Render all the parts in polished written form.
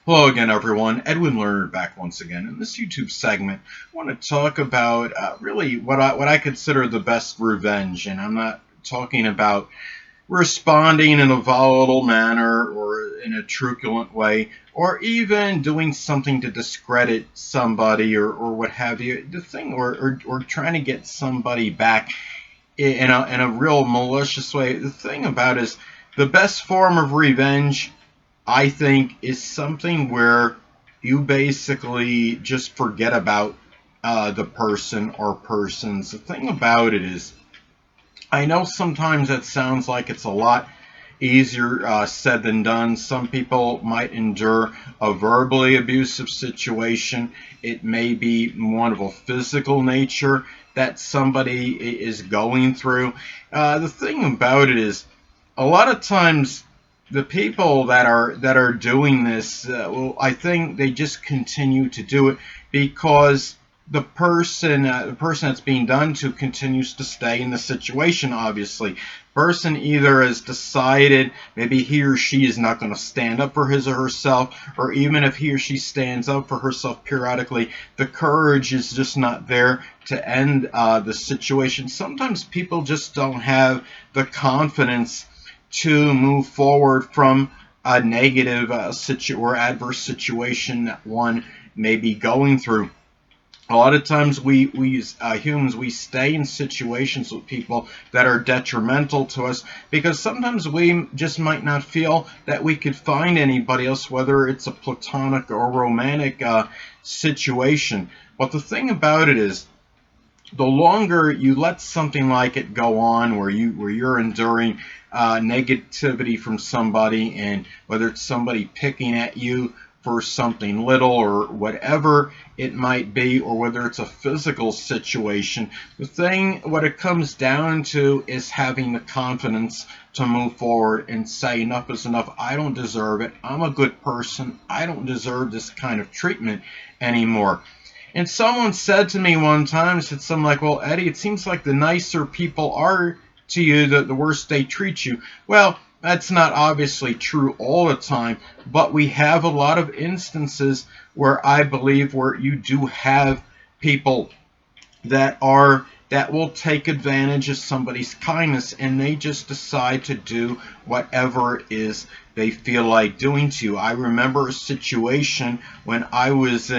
Hello again, everyone. Edwin Learnard back once again. In this YouTube segment, I want to talk about really what I consider the best revenge, and I'm not talking about responding in a volatile manner or in a truculent way, or even doing something to discredit somebody or what have you. The thing, or trying to get somebody back in a real malicious way. The thing about is the best form of revenge I think is something where you basically just forget about the person or persons. The thing about it is, I know sometimes that sounds like it's a lot easier said than done. Some people might endure a verbally abusive situation. It may be one of a physical nature that somebody is going through. The thing about it is, a lot of times the people that are doing this, well, I think they just continue to do it because the person that's being done to continues to stay in the situation. Obviously, person either has decided maybe he or she is not going to stand up for his or herself, or even if he or she stands up for herself periodically, the courage is just not there to end the situation. Sometimes people just don't have the confidence to move forward from a negative or adverse situation that one may be going through. A lot of times we as humans, we stay in situations with people that are detrimental to us because sometimes we just might not feel that we could find anybody else, whether it's a platonic or romantic situation. But the thing about it is, the longer you let something like it go on, where you're enduring negativity from somebody, and whether it's somebody picking at you for something little or whatever it might be, or whether it's a physical situation, what it comes down to is having the confidence to move forward and say enough is enough. I don't deserve it. I'm a good person. I don't deserve this kind of treatment anymore. And someone said to me one time, said something like, well, Eddie, it seems like the nicer people are to you, the worse they treat you. Well, that's not obviously true all the time, but we have a lot of instances where I believe where you do have people that will take advantage of somebody's kindness, and they just decide to do whatever it is they feel like doing to you. I remember a situation when I lived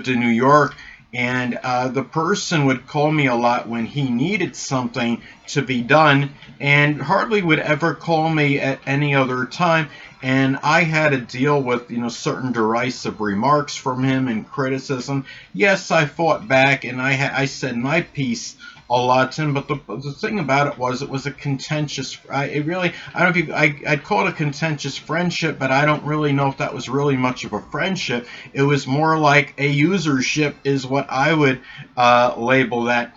in New York, and the person would call me a lot when he needed something to be done, and hardly would ever call me at any other time. And I had to deal with, certain derisive remarks from him and criticism. Yes, I fought back, and I said my piece a lot to him. But the thing about it was a contentious. I don't know if I'd call it a contentious friendship, but I don't really know if that was really much of a friendship. It was more like a usership, is what I would label that.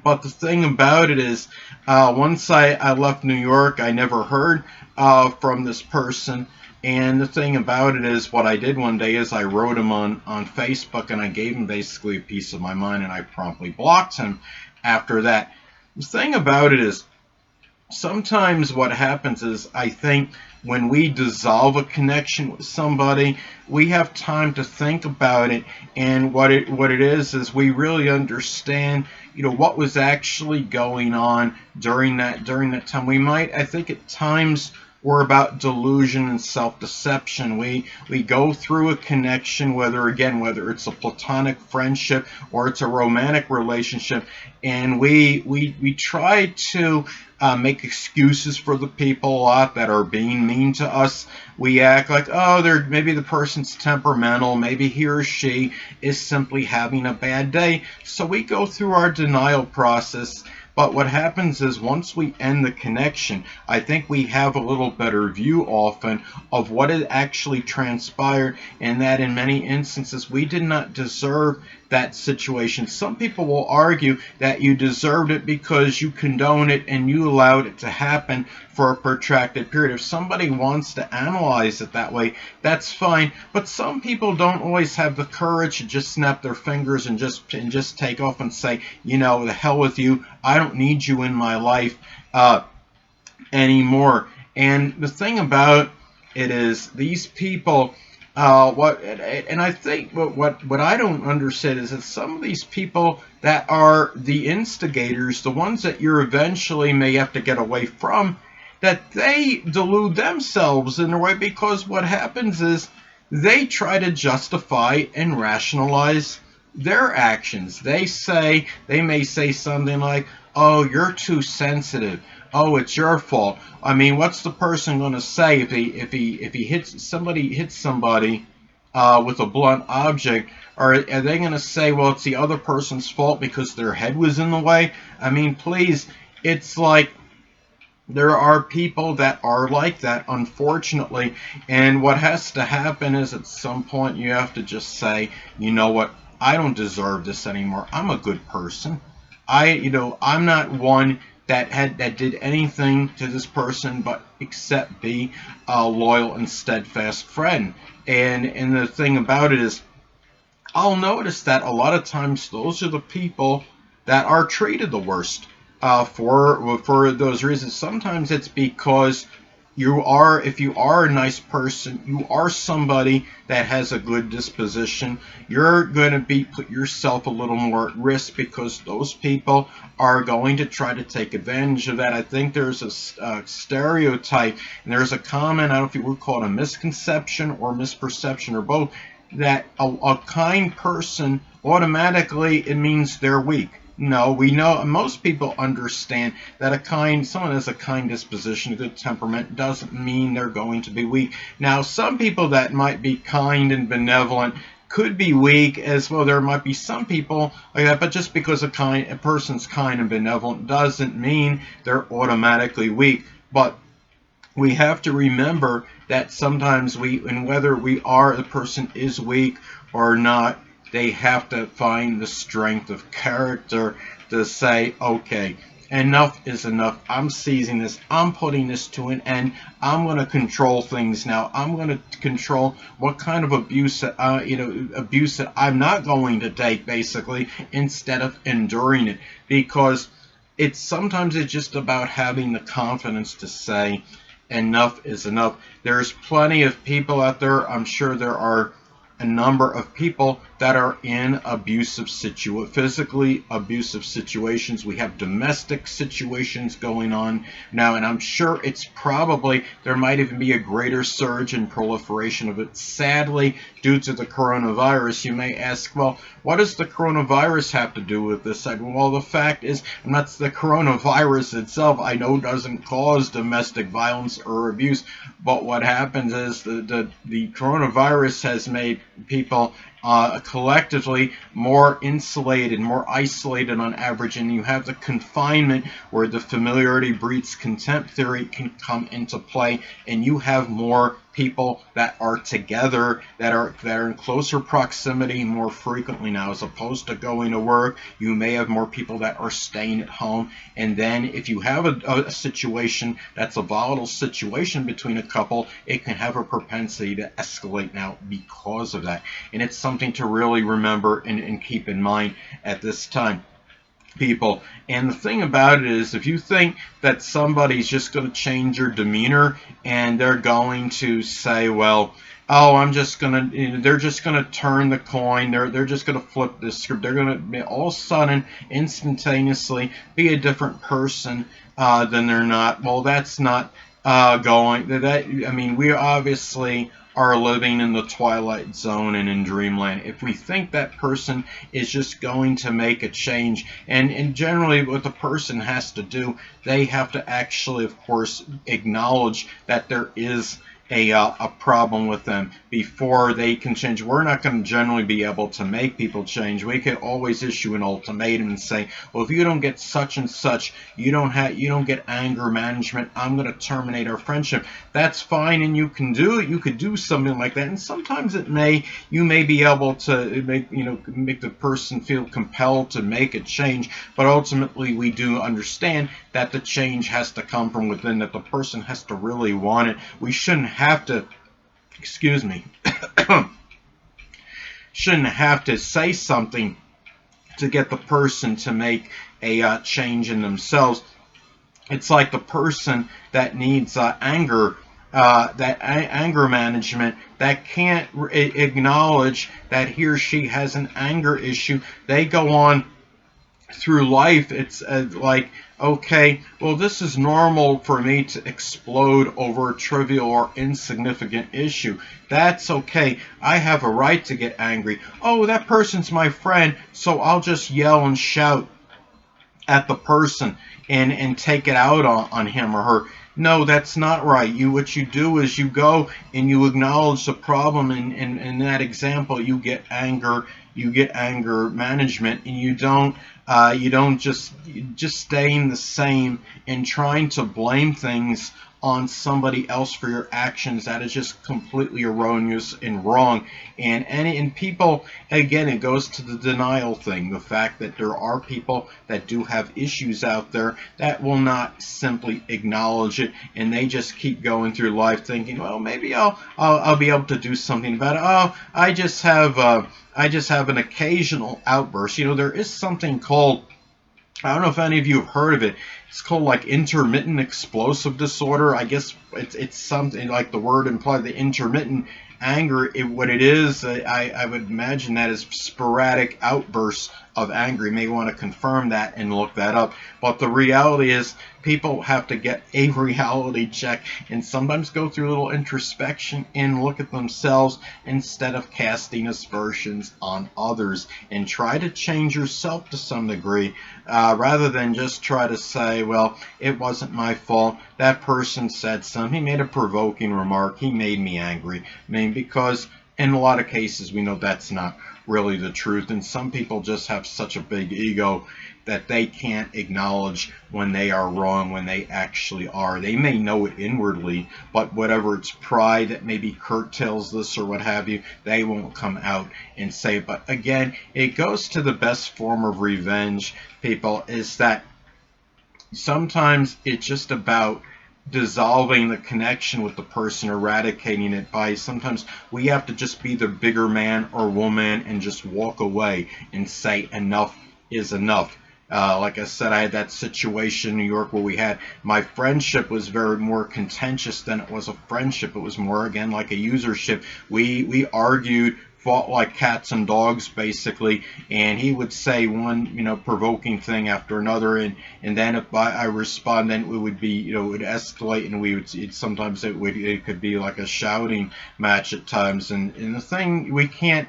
But the thing about it is, once I left New York, I never heard from this person. And the thing about it is, what I did one day is I wrote him on Facebook, and I gave him basically a piece of my mind, and I promptly blocked him after that. The thing about it is, sometimes what happens is, I think when we dissolve a connection with somebody, we have time to think about it, and what it is we really understand, what was actually going on during that time. We might, I think, at times we're about delusion and self-deception. We go through a connection, whether it's a platonic friendship or it's a romantic relationship, and we try to make excuses for the people a lot that are being mean to us. We act like, oh, maybe the person's temperamental, maybe he or she is simply having a bad day. So we go through our denial process. But what happens is, once we end the connection, I think we have a little better view often of what had actually transpired, and that in many instances we did not deserve that situation. Some people will argue that you deserved it because you condoned it and you allowed it to happen for a protracted period. If somebody wants to analyze it that way, that's fine. But some people don't always have the courage to just snap their fingers and just take off and say, the hell with you. I don't need you in my life anymore. And the thing about It is these people. And I think what I don't understand is that some of these people that are the instigators, the ones that you eventually may have to get away from, that they delude themselves in a way, because what happens is they try to justify and rationalize their actions. They may say something like, "Oh, you're too sensitive. Oh, it's your fault." I mean, what's the person going to say if he hits somebody with a blunt object? Are they going to say, "Well, it's the other person's fault because their head was in the way"? I mean, please, it's like there are people that are like that, unfortunately. And what has to happen is at some point you have to just say, "You know what? I don't deserve this anymore. I'm a good person. I'm not one that did anything to this person but except be a loyal and steadfast friend." And the thing about it is, I'll notice that a lot of times those are the people that are treated the worst for those reasons. Sometimes it's because if you are a nice person, you are somebody that has a good disposition, you're going to be put yourself a little more at risk because those people are going to try to take advantage of that. I think there's a stereotype, and there's a comment, I don't know if you would call it a misconception or misperception or both, that a kind person automatically it means they're weak. No, we know most people understand that someone has a kind disposition, a good temperament, doesn't mean they're going to be weak. Now, some people that might be kind and benevolent could be weak as well. There might be some people like that, but just because a person's kind and benevolent doesn't mean they're automatically weak. But we have to remember that sometimes and whether the person is weak or not, they have to find the strength of character to say, "Okay, enough is enough. I'm seizing this. I'm putting this to an end. I'm going to control things now. I'm going to control what kind of abuse that I'm not going to take, basically, instead of enduring it." Because sometimes it's just about having the confidence to say, "Enough is enough." There's plenty of people out there. I'm sure there are a number of people that are in physically abusive situations. We have domestic situations going on now, and I'm sure there might even be a greater surge in proliferation of it. Sadly, due to the coronavirus, you may ask, well, what does the coronavirus have to do with this? Well, the fact is, the coronavirus itself, I know, doesn't cause domestic violence or abuse, but what happens is the coronavirus has made people collectively more insulated, more isolated on average, and you have the confinement where the familiarity breeds contempt theory can come into play, and you have more people that are together, that are in closer proximity more frequently now, as opposed to going to work. You may have more people that are staying at home, and then if you have a situation that's a volatile situation between a couple, it can have a propensity to escalate now because of that. And it's something to really remember and keep in mind at this time, people. And the thing about it is, if you think that somebody's just going to change your demeanor and they're going to say, well, "Oh, they're just gonna turn the coin. They're just gonna flip this script. They're gonna all of a sudden, instantaneously, be a different person than they're not." Well, that's not going. We obviously are living in the twilight zone and in dreamland if we think that person is just going to make a change. And generally what the person has to do, they have to actually, of course, acknowledge that there is a problem with them before they can change. We're not going to generally be able to make people change. We could always issue an ultimatum and say, "Well, if you don't get such and such, you don't get anger management, I'm going to terminate our friendship." That's fine, and you can do it. You could do something like that, and sometimes you may be able to make the person feel compelled to make a change, but ultimately we do understand that the change has to come from within, that the person has to really want it. We shouldn't have to, excuse me, shouldn't have to say something to get the person to make a change in themselves. It's like the person that needs anger anger management, that can't acknowledge that he or she has an anger issue. They go on through life. It's like, okay, well, this is normal for me to explode over a trivial or insignificant issue. That's okay. I have a right to get angry. Oh, that person's my friend, so I'll just yell and shout at the person and take it out on him or her. No, that's not right. What you do is you go and you acknowledge the problem. In that example, you get anger management, and you don't just staying the same and trying to blame things on somebody else for your actions. That is just completely erroneous and wrong. And people, again, it goes to the denial thing, the fact that there are people that do have issues out there that will not simply acknowledge it, and they just keep going through life thinking, well, maybe I'll be able to do something about it. Oh, I just have an occasional outburst. There is something called, I don't know if any of you have heard of it. It's called like intermittent explosive disorder. I guess it's something like the word implied, the intermittent anger. What it is, I would imagine that is sporadic outbursts of anger. You may want to confirm that and look that up. But the reality is, people have to get a reality check and sometimes go through a little introspection and look at themselves instead of casting aspersions on others, and try to change yourself to some degree, rather than just try to say, well, it wasn't my fault. That person said something. He made a provoking remark. He made me angry. I mean, because in a lot of cases, we know that's not really the truth. And some people just have such a big ego that they can't acknowledge when they are wrong, when they actually are. They may know it inwardly, but whatever it's pride that maybe curtails this or what have you, they won't come out and say it. But again, it goes to the best form of revenge, people, is that sometimes it's just about dissolving the connection with the person, eradicating it by, sometimes we have to just be the bigger man or woman and just walk away and say enough is enough. Like I said, I had that situation in New York where my friendship was very more contentious than it was a friendship. It was more, again, like a usership. We argued, fought like cats and dogs, basically, and he would say one, provoking thing after another, and then if I respond, then it would be, it would escalate, and sometimes it could be like a shouting match at times, and the thing, we can't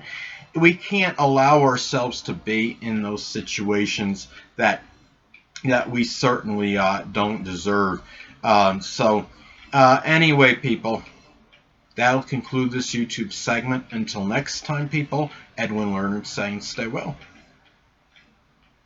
allow ourselves to be in those situations that we certainly don't deserve. Anyway, people, that'll conclude this YouTube segment. Until next time, people, Edwin Learnard saying stay well.